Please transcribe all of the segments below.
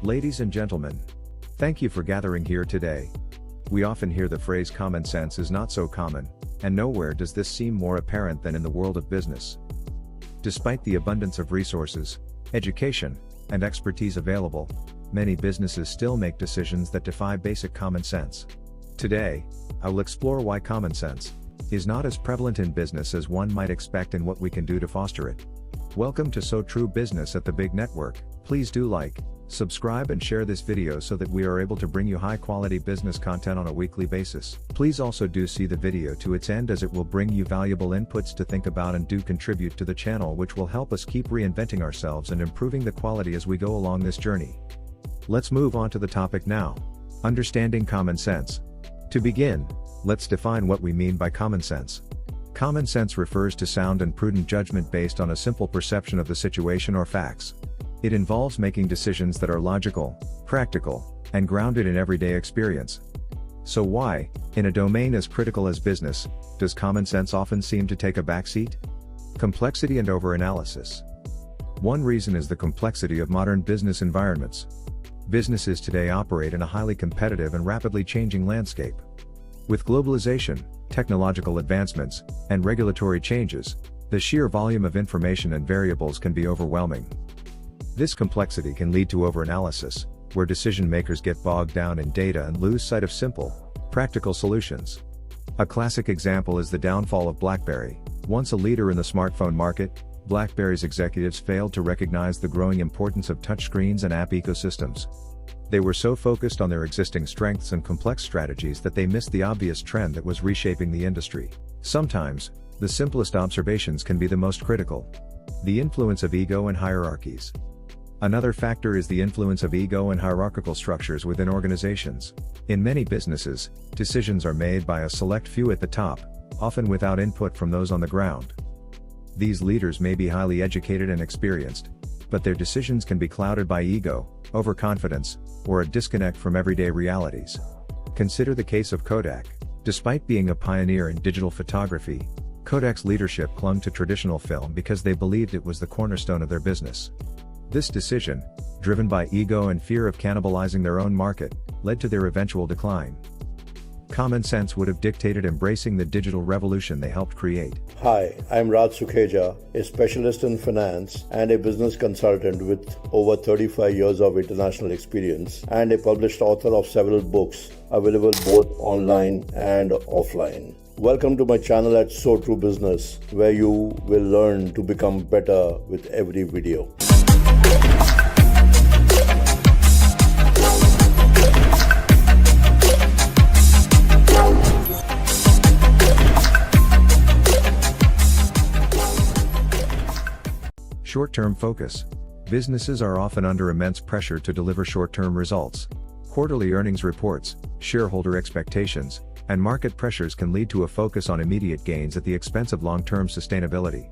Ladies and gentlemen, thank you for gathering here today. We often hear the phrase common sense is not so common, and nowhere does this seem more apparent than in the world of business. Despite the abundance of resources, education, and expertise available, many businesses still make decisions that defy basic common sense. Today, I will explore why common sense is not as prevalent in business as one might expect and what we can do to foster it. Welcome to So True Business at the Big Network. Please do like, subscribe and share this video so that we are able to bring you high-quality business content on a weekly basis. Please also do see the video to its end, as it will bring you valuable inputs to think about and do contribute to the channel, which will help us keep reinventing ourselves and improving the quality as we go along this journey. Let's move on to the topic now. Understanding common sense. To begin, let's define what we mean by common sense. Common sense refers to sound and prudent judgment based on a simple perception of the situation or facts. It involves making decisions that are logical, practical, and grounded in everyday experience. So why, in a domain as critical as business, does common sense often seem to take a backseat? Complexity and overanalysis. One reason is the complexity of modern business environments. Businesses today operate in a highly competitive and rapidly changing landscape. With globalization, technological advancements, and regulatory changes, the sheer volume of information and variables can be overwhelming. This complexity can lead to overanalysis, where decision makers get bogged down in data and lose sight of simple, practical solutions. A classic example is the downfall of Blackberry. Once a leader in the smartphone market, Blackberry's executives failed to recognize the growing importance of touchscreens and app ecosystems. They were so focused on their existing strengths and complex strategies that they missed the obvious trend that was reshaping the industry. Sometimes, the simplest observations can be the most critical. The influence of ego and hierarchies. Another factor is the influence of ego and hierarchical structures within organizations. In many businesses, decisions are made by a select few at the top, often without input from those on the ground. These leaders may be highly educated and experienced, but their decisions can be clouded by ego, overconfidence, or a disconnect from everyday realities. Consider the case of Kodak. Despite being a pioneer in digital photography, Kodak's leadership clung to traditional film because they believed it was the cornerstone of their business. This decision, driven by ego and fear of cannibalizing their own market, led to their eventual decline. Common sense would have dictated embracing the digital revolution they helped create. Hi, I'm Raj Sukheja, a specialist in finance and a business consultant with over 35 years of international experience and a published author of several books available both online and offline. Welcome to my channel at So True Business, where you will learn to become better with every video. Short-term focus. Businesses are often under immense pressure to deliver short-term results. Quarterly earnings reports, shareholder expectations, and market pressures can lead to a focus on immediate gains at the expense of long-term sustainability.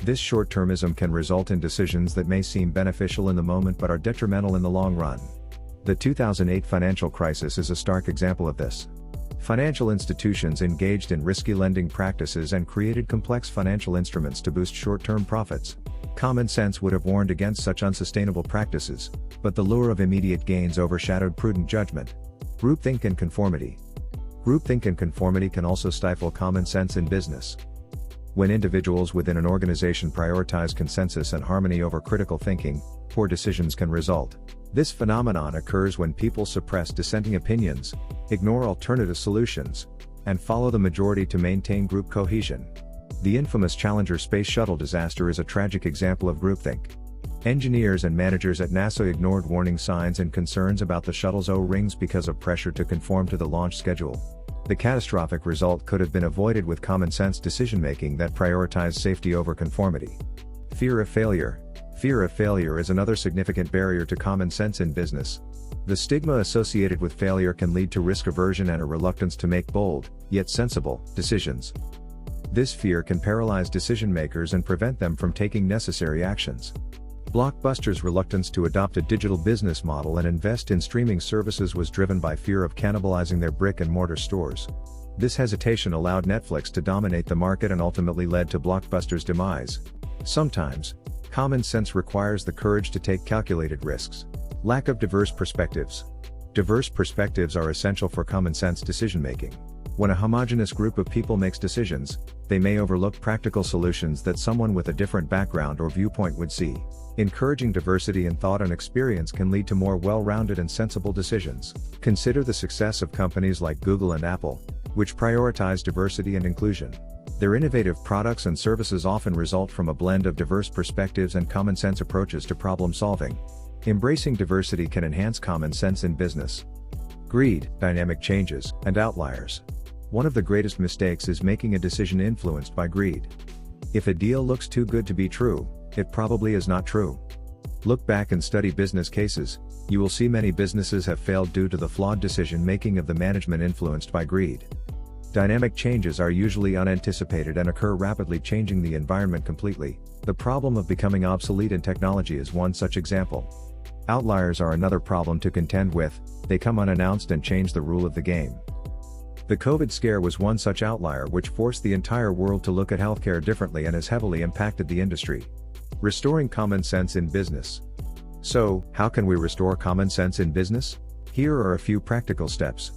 This short-termism can result in decisions that may seem beneficial in the moment but are detrimental in the long run. The 2008 financial crisis is a stark example of this. Financial institutions engaged in risky lending practices and created complex financial instruments to boost short-term profits. Common sense would have warned against such unsustainable practices, but the lure of immediate gains overshadowed prudent judgment. Groupthink and conformity. Groupthink and conformity can also stifle common sense in business. When individuals within an organization prioritize consensus and harmony over critical thinking, poor decisions can result. This phenomenon occurs when people suppress dissenting opinions, ignore alternative solutions, and follow the majority to maintain group cohesion. The infamous Challenger space shuttle disaster is a tragic example of groupthink. Engineers and managers at NASA ignored warning signs and concerns about the shuttle's O-rings because of pressure to conform to the launch schedule. The catastrophic result could have been avoided with common-sense decision-making that prioritized safety over conformity. Fear of failure. Fear of failure is another significant barrier to common sense in business. The stigma associated with failure can lead to risk aversion and a reluctance to make bold, yet sensible, decisions. This fear can paralyze decision makers and prevent them from taking necessary actions. Blockbuster's reluctance to adopt a digital business model and invest in streaming services was driven by fear of cannibalizing their brick-and-mortar stores. This hesitation allowed Netflix to dominate the market and ultimately led to Blockbuster's demise. Sometimes, common sense requires the courage to take calculated risks. Lack of diverse perspectives. Diverse perspectives are essential for common sense decision making. When a homogeneous group of people makes decisions, they may overlook practical solutions that someone with a different background or viewpoint would see. Encouraging diversity in thought and experience can lead to more well-rounded and sensible decisions. Consider the success of companies like Google and Apple, which prioritize diversity and inclusion. Their innovative products and services often result from a blend of diverse perspectives and common sense approaches to problem solving. Embracing diversity can enhance common sense in business. Greed, dynamic changes, and outliers. One of the greatest mistakes is making a decision influenced by greed. If a deal looks too good to be true, it probably is not true. Look back and study business cases. You will see many businesses have failed due to the flawed decision making of the management influenced by greed. Dynamic changes are usually unanticipated and occur rapidly, changing the environment completely. The problem of becoming obsolete in technology is one such example. Outliers are another problem to contend with. They come unannounced and change the rule of the game. The COVID scare was one such outlier which forced the entire world to look at healthcare differently and has heavily impacted the industry. Restoring common sense in business. So, how can we restore common sense in business? Here are a few practical steps.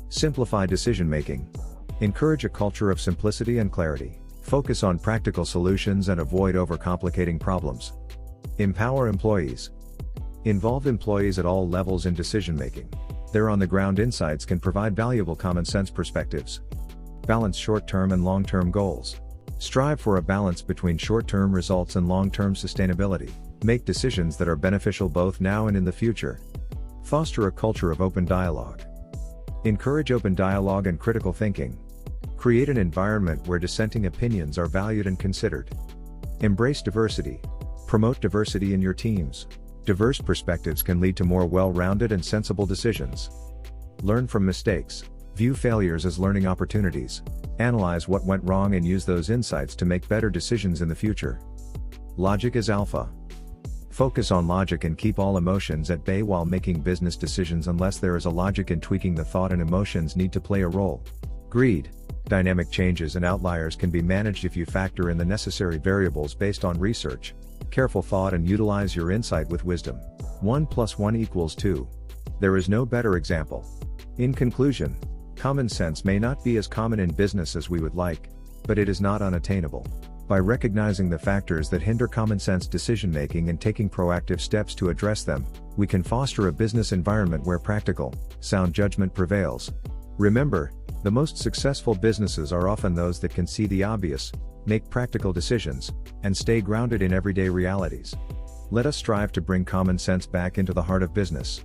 Simplify decision making. Encourage a culture of simplicity and clarity. Focus on practical solutions and avoid overcomplicating problems. Empower employees. Involve employees at all levels in decision making. Their on-the-ground insights can provide valuable common sense perspectives. Balance short-term and long-term goals. Strive for a balance between short-term results and long-term sustainability. Make decisions that are beneficial both now and in the future. Foster a culture of open dialogue. Encourage open dialogue and critical thinking. Create an environment where dissenting opinions are valued and considered. Embrace diversity. Promote diversity in your teams. Diverse perspectives can lead to more well-rounded and sensible decisions. Learn from mistakes. View failures as learning opportunities. Analyze what went wrong and use those insights to make better decisions in the future. Logic is alpha. Focus on logic and keep all emotions at bay while making business decisions. Unless there is a logic in tweaking the thought, and emotions need to play a role. Greed. Dynamic changes and outliers can be managed if you factor in the necessary variables based on research, careful thought, and utilize your insight with wisdom. 1 + 1 = 2. There is no better example. In conclusion, common sense may not be as common in business as we would like, but it is not unattainable. By recognizing the factors that hinder common sense decision making and taking proactive steps to address them, we can foster a business environment where practical, sound judgment prevails. Remember, the most successful businesses are often those that can see the obvious, make practical decisions, and stay grounded in everyday realities. Let us strive to bring common sense back into the heart of business.